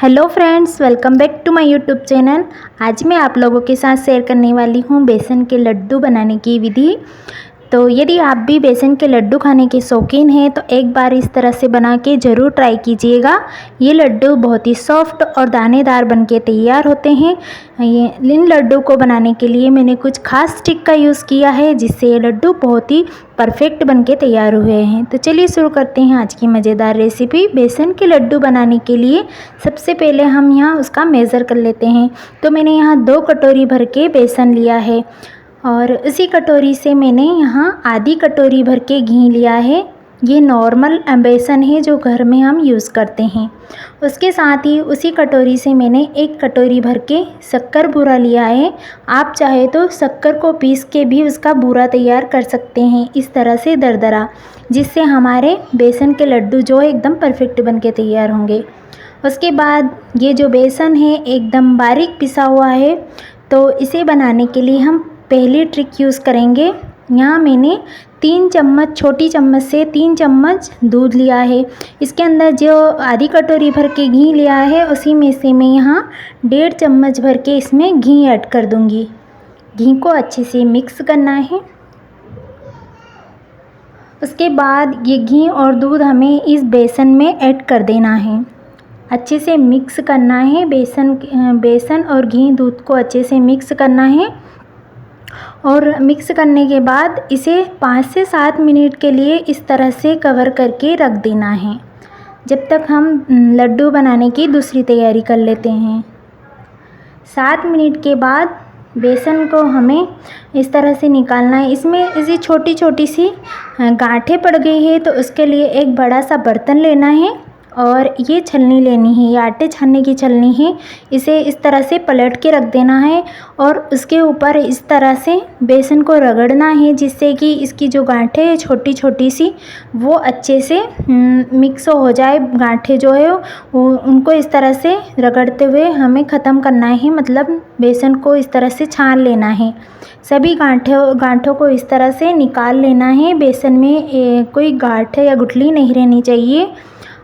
Hello friends, welcome back to my YouTube channel. आज मैं आप लोगों के साथ शेयर करने वाली हूँ बेसन के लड्डू बनाने की विधि। तो यदि आप भी बेसन के लड्डू खाने के शौकीन हैं तो एक बार इस तरह से बना के ज़रूर ट्राई कीजिएगा। ये लड्डू बहुत ही सॉफ्ट और दानेदार बनके तैयार होते हैं। इन लड्डू को बनाने के लिए मैंने कुछ खास ट्रिक का यूज़ किया है, जिससे ये लड्डू बहुत ही परफेक्ट बनके तैयार हुए हैं। तो चलिए शुरू करते हैं आज की मज़ेदार रेसिपी। बेसन के लड्डू बनाने के लिए सबसे पहले हम यहाँ उसका मेज़र कर लेते हैं। तो मैंने यहाँ 2 कटोरी भर के बेसन लिया है और उसी कटोरी से मैंने यहाँ आधी कटोरी भर के घी लिया है। ये नॉर्मल बेसन है जो घर में हम यूज़ करते हैं। उसके साथ ही उसी कटोरी से मैंने 1 कटोरी भर के शक्कर बूरा लिया है। आप चाहे तो शक्कर को पीस के भी उसका बूरा तैयार कर सकते हैं, इस तरह से दरदरा, जिससे हमारे बेसन के लड्डू जो है एकदम परफेक्ट बन के तैयार होंगे। उसके बाद ये जो बेसन है एकदम बारीक पिसा हुआ है। तो इसे बनाने के लिए हम पहली ट्रिक यूज़ करेंगे। यहाँ मैंने 3 चम्मच, छोटी चम्मच से 3 चम्मच दूध लिया है। इसके अंदर जो आधी कटोरी भर के घी लिया है उसी में से मैं यहाँ 1.5 चम्मच भर के इसमें घी ऐड कर दूँगी। घी को अच्छे से मिक्स करना है। उसके बाद ये घी और दूध हमें इस बेसन में ऐड कर देना है। अच्छे से मिक्स करना है। बेसन और घी दूध को अच्छे से मिक्स करना है और मिक्स करने के बाद इसे 5 से 7 मिनट के लिए इस तरह से कवर करके रख देना है, जब तक हम लड्डू बनाने की दूसरी तैयारी कर लेते हैं। 7 मिनट के बाद बेसन को हमें इस तरह से निकालना है। इसमें ऐसी छोटी छोटी सी गांठें पड़ गई है, तो उसके लिए एक बड़ा सा बर्तन लेना है और ये छलनी लेनी है, ये आटे छानने की छलनी है। इसे इस तरह से पलट के रख देना है और उसके ऊपर इस तरह से बेसन को रगड़ना है, जिससे कि इसकी जो गांठें है छोटी छोटी सी वो अच्छे से मिक्स हो जाए। गांठें जो है वो उनको इस तरह से रगड़ते हुए हमें ख़त्म करना है, मतलब बेसन को इस तरह से छान लेना है। सभी गांठों को इस तरह से निकाल लेना है। बेसन में कोई गांठ या गुठली नहीं रहनी चाहिए।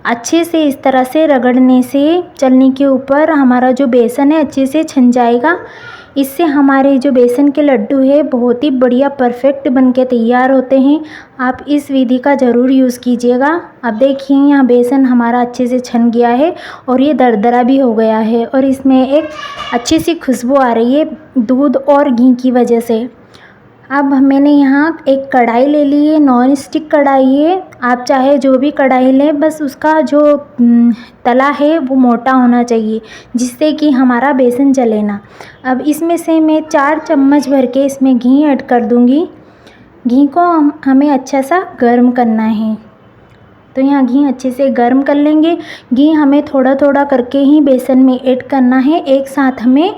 अच्छे से इस तरह से रगड़ने से चलनी के ऊपर हमारा जो बेसन है अच्छे से छन जाएगा। इससे हमारे जो बेसन के लड्डू है बहुत ही बढ़िया परफेक्ट बनके तैयार होते हैं। आप इस विधि का ज़रूर यूज़ कीजिएगा। अब देखिए यहाँ बेसन हमारा अच्छे से छन गया है और ये दरदरा भी हो गया है और इसमें एक अच्छी सी खुशबू आ रही है दूध और घी की वजह से। अब मैंने यहाँ एक कढ़ाई ले ली है, नॉन स्टिक कढ़ाई है। आप चाहे जो भी कढ़ाई लें, बस उसका जो तला है वो मोटा होना चाहिए, जिससे कि हमारा बेसन जले ना। अब इसमें से मैं 4 चम्मच भर के इसमें घी ऐड कर दूँगी। घी को हमें अच्छा सा गर्म करना है। तो यहाँ घी अच्छे से गर्म कर लेंगे। घी हमें थोड़ा थोड़ा करके ही बेसन में ऐड करना है, एक साथ हमें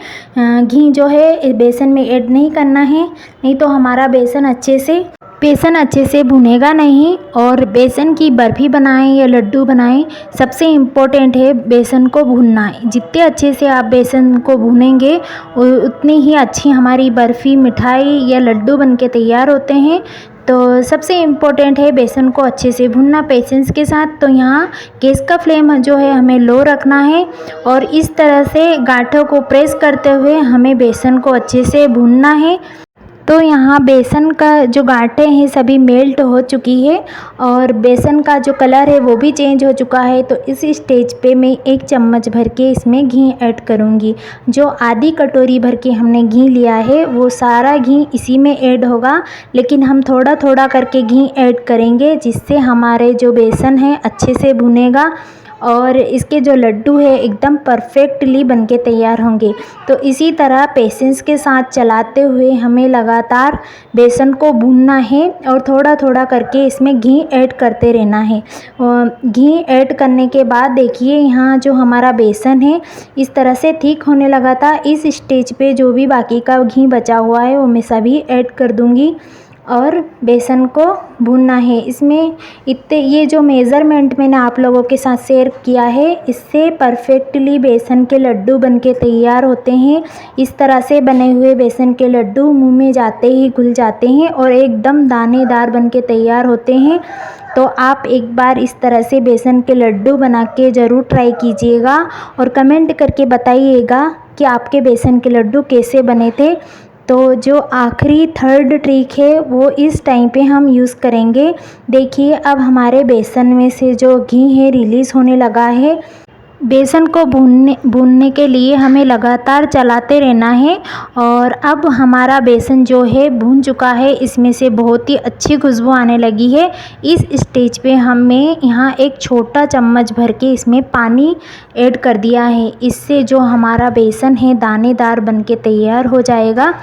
घी जो है बेसन में ऐड नहीं करना है, नहीं तो हमारा बेसन अच्छे से भुनेगा नहीं। और बेसन की बर्फ़ी बनाएं या लड्डू बनाएं, सबसे इम्पोर्टेंट है बेसन को भूनना। जितने अच्छे से आप बेसन को भूनेंगे उतनी ही अच्छी हमारी बर्फ़ी, मिठाई या लड्डू बनके तैयार होते हैं। तो सबसे इम्पोर्टेंट है बेसन को अच्छे से भूनना पेशेंस के साथ। तो यहाँ गैस का फ्लेम जो है हमें लो रखना है और इस तरह से गांठों को प्रेस करते हुए हमें बेसन को अच्छे से भूनना है। तो यहाँ बेसन का जो गांठें हैं सभी मेल्ट हो चुकी है और बेसन का जो कलर है वो भी चेंज हो चुका है। तो इस स्टेज पे मैं 1 चम्मच भर के इसमें घी ऐड करूँगी। जो आधी कटोरी भर के हमने घी लिया है वो सारा घी इसी में ऐड होगा, लेकिन हम थोड़ा थोड़ा करके घी ऐड करेंगे, जिससे हमारे जो बेसन है अच्छे से भुनेगा और इसके जो लड्डू है एकदम परफेक्टली बनके तैयार होंगे। तो इसी तरह पेशेंस के साथ चलाते हुए हमें लगातार बेसन को भूनना है और थोड़ा थोड़ा करके इसमें घी ऐड करते रहना है। घी ऐड करने के बाद देखिए यहाँ जो हमारा बेसन है इस तरह से ठीक होने लगा था। इस स्टेज पे जो भी बाकी का घी बचा हुआ है वो मैं सभी ऐड कर दूँगी और बेसन को भूनना है। इसमें इतने ये जो मेज़रमेंट मैंने आप लोगों के साथ शेयर किया है, इससे परफेक्टली बेसन के लड्डू बनके तैयार होते हैं। इस तरह से बने हुए बेसन के लड्डू मुंह में जाते ही घुल जाते हैं और एकदम दानेदार बनके तैयार होते हैं। तो आप एक बार इस तरह से बेसन के लड्डू बना के ज़रूर ट्राई कीजिएगा और कमेंट करके बताइएगा कि आपके बेसन के लड्डू कैसे बने थे। तो जो आखिरी थर्ड ट्रिक है वो इस टाइम पे हम यूज़ करेंगे। देखिए अब हमारे बेसन में से जो घी है रिलीज़ होने लगा है। बेसन को भूनने के लिए हमें लगातार चलाते रहना है। और अब हमारा बेसन जो है भून चुका है, इसमें से बहुत ही अच्छी खुशबू आने लगी है। इस स्टेज पे हमें यहाँ एक छोटा चम्मच भर के इसमें पानी ऐड कर दिया है। इससे जो हमारा बेसन है दानेदार बनके तैयार हो जाएगा।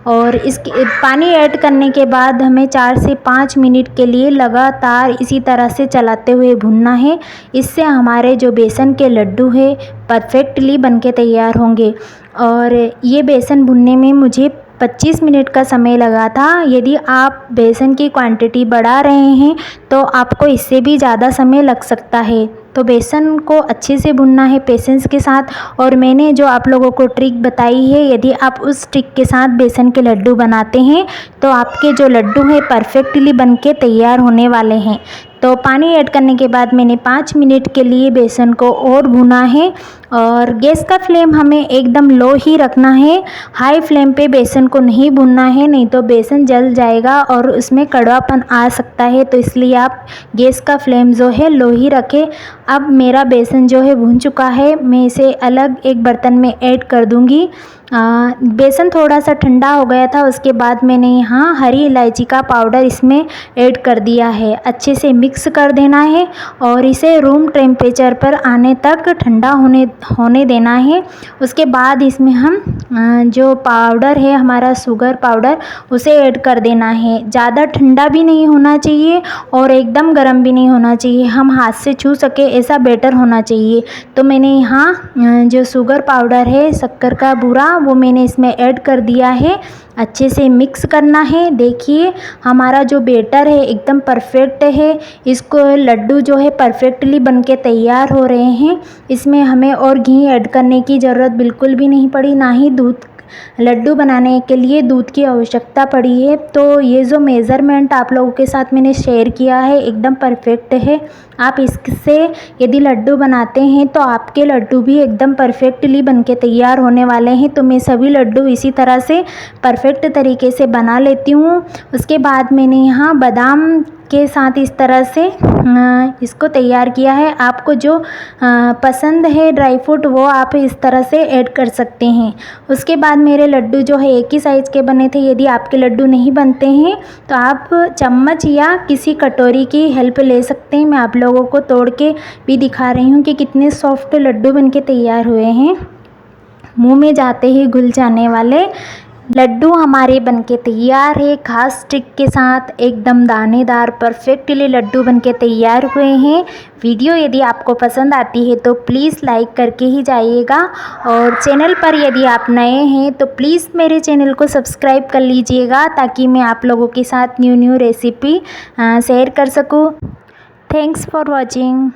और इसके पानी ऐड करने के बाद हमें 4 से 5 मिनट के लिए लगातार इसी तरह से चलाते हुए भूनना है। इससे हमारे जो बेसन के लड्डू है परफेक्टली बनके तैयार होंगे। और ये बेसन भुनने में मुझे 25 मिनट का समय लगा था। यदि आप बेसन की क्वांटिटी बढ़ा रहे हैं तो आपको इससे भी ज़्यादा समय लग सकता है। तो बेसन को अच्छे से भुनना है पेशेंस के साथ। और मैंने जो आप लोगों को ट्रिक बताई है, यदि आप उस ट्रिक के साथ बेसन के लड्डू बनाते हैं तो आपके जो लड्डू हैं परफेक्टली बनके तैयार होने वाले हैं। तो पानी ऐड करने के बाद मैंने 5 मिनट के लिए बेसन को और भुना है। और गैस का फ्लेम हमें एकदम लो ही रखना है। हाई फ्लेम पे बेसन को नहीं भुनना है, नहीं तो बेसन जल जाएगा और उसमें कड़वापन आ सकता है। तो इसलिए आप गैस का फ्लेम जो है लो ही रखें। अब मेरा बेसन जो है भुन चुका है, मैं इसे अलग एक बर्तन में ऐड कर दूंगी। बेसन थोड़ा सा ठंडा हो गया था, उसके बाद मैंने यहाँ हरी इलायची का पाउडर इसमें ऐड कर दिया है। अच्छे से मिक्स कर देना है और इसे रूम टेम्परेचर पर आने तक ठंडा होने देना है। उसके बाद इसमें हम जो पाउडर है हमारा शुगर पाउडर, उसे ऐड कर देना है। ज़्यादा ठंडा भी नहीं होना चाहिए और एकदम गर्म भी नहीं होना चाहिए, हम हाथ से छू सके ऐसा बैटर होना चाहिए। तो मैंने यहाँ जो शुगर पाउडर है, शक्कर का बूरा, वो मैंने इसमें ऐड कर दिया है। अच्छे से मिक्स करना है। देखिए हमारा जो बैटर है एकदम परफेक्ट है। इसको लड्डू जो है परफेक्टली बनके तैयार हो रहे हैं। इसमें हमें और घी ऐड करने की ज़रूरत बिल्कुल भी नहीं पड़ी, ना ही दूध। लड्डू बनाने के लिए दूध की आवश्यकता पड़ी है। तो ये जो मेज़रमेंट आप लोगों के साथ मैंने शेयर किया है एकदम परफेक्ट है। आप इससे यदि लड्डू बनाते हैं तो आपके लड्डू भी एकदम परफेक्टली बनके तैयार होने वाले हैं। तो मैं सभी लड्डू इसी तरह से परफेक्ट तरीके से बना लेती हूँ। उसके बाद मैंने यहाँ बादाम के साथ इस तरह से इसको तैयार किया है। आपको जो पसंद है ड्राई फ्रूट वो आप इस तरह से ऐड कर सकते हैं। उसके बाद मेरे लड्डू जो है एक ही साइज़ के बने थे। यदि आपके लड्डू नहीं बनते हैं तो आप चम्मच या किसी कटोरी की हेल्प ले सकते हैं। मैं आप लोगों को तोड़ के भी दिखा रही हूँ कि कितने सॉफ्ट लड्डू बनके तैयार हुए हैं। मुंह में जाते ही घुल जाने वाले लड्डू हमारे बनके तैयार है। खास ट्रिक के साथ एकदम दानेदार परफेक्टली लड्डू बनके तैयार हुए हैं। वीडियो यदि आपको पसंद आती है तो प्लीज़ लाइक करके ही जाइएगा। और चैनल पर यदि आप नए हैं तो प्लीज़ मेरे चैनल को सब्सक्राइब कर लीजिएगा, ताकि मैं आप लोगों के साथ न्यू रेसिपी शेयर कर सकूँ। Thanks for watching.